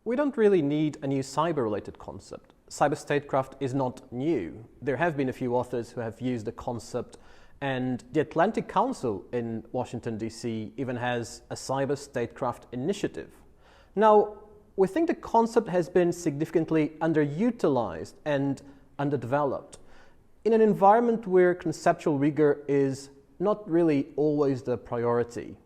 We don't really need a new cyber-related concept. Cyber statecraft is not new. There have been a few authors who have used the concept, and the Atlantic Council in Washington, D.C. even has a cyber statecraft initiative. Now, we think the concept has been significantly underutilized and underdeveloped in an environment where conceptual rigor is not really always the priority.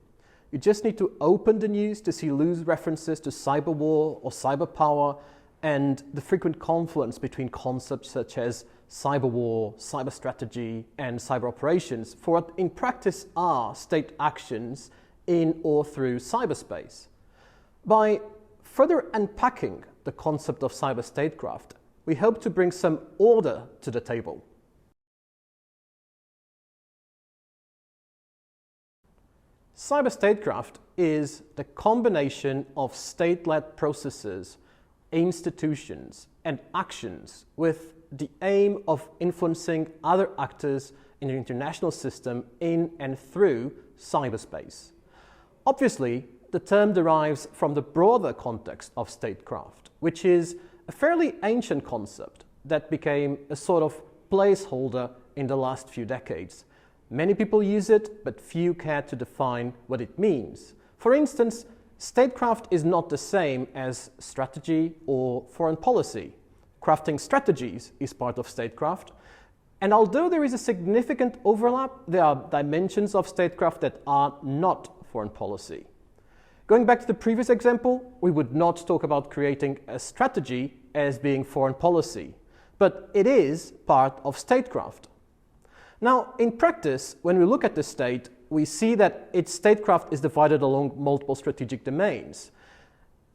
You just need to open the news to see loose references to cyber war or cyber power and the frequent confluence between concepts such as cyber war, cyber strategy, and cyber operations for what in practice are state actions in or through cyberspace. By further unpacking the concept of cyber statecraft, we hope to bring some order to the table. Cyber statecraft is the combination of state-led processes, institutions, and actions with the aim of influencing other actors in the international system in and through cyberspace. Obviously, the term derives from the broader context of statecraft, which is a fairly ancient concept that became a sort of placeholder in the last few decades. Many people use it, but few care to define what it means. For instance, statecraft is not the same as strategy or foreign policy. Crafting strategies is part of statecraft, and although there is a significant overlap, there are dimensions of statecraft that are not foreign policy. Going back to the previous example, we would not talk about creating a strategy as being foreign policy, but it is part of statecraft. Now, in practice, when we look at the state, we see that its statecraft is divided along multiple strategic domains.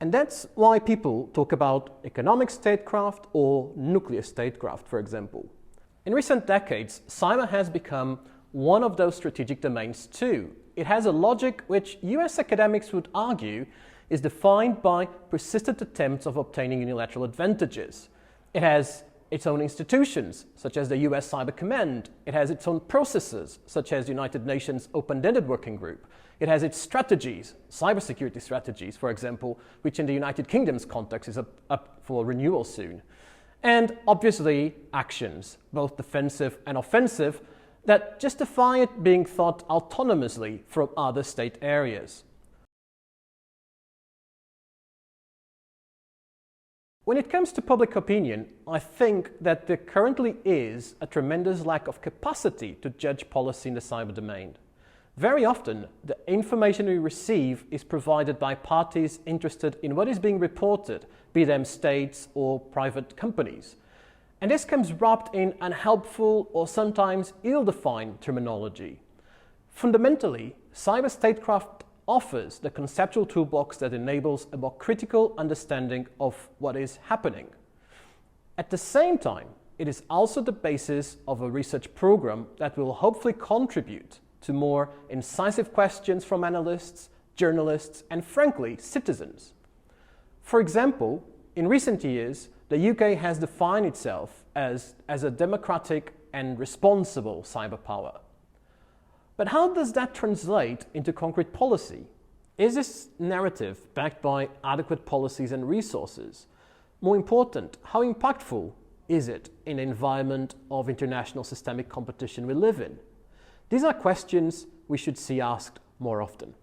And that's why people talk about economic statecraft or nuclear statecraft, for example. In recent decades, cyber has become one of those strategic domains too. It has a logic which US academics would argue is defined by persistent attempts of obtaining unilateral advantages. It has its own institutions, such as the US Cyber Command. It has its own processes, such as the United Nations Open-Ended Working Group. It has its strategies, cybersecurity strategies, for example, which in the United Kingdom's context is up for renewal soon. And obviously, actions, both defensive and offensive, that justify it being thought autonomously from other state areas. When it comes to public opinion, I think that there currently is a tremendous lack of capacity to judge policy in the cyber domain. Very often, the information we receive is provided by parties interested in what is being reported, be them states or private companies. And this comes wrapped in unhelpful or sometimes ill-defined terminology. Fundamentally, cyber statecraft offers the conceptual toolbox that enables a more critical understanding of what is happening. At the same time, it is also the basis of a research program that will hopefully contribute to more incisive questions from analysts, journalists, and frankly, citizens. For example, in recent years, the UK has defined itself as a democratic and responsible cyber power. But how does that translate into concrete policy? Is this narrative backed by adequate policies and resources? More important, how impactful is it in the environment of international systemic competition we live in? These are questions we should see asked more often.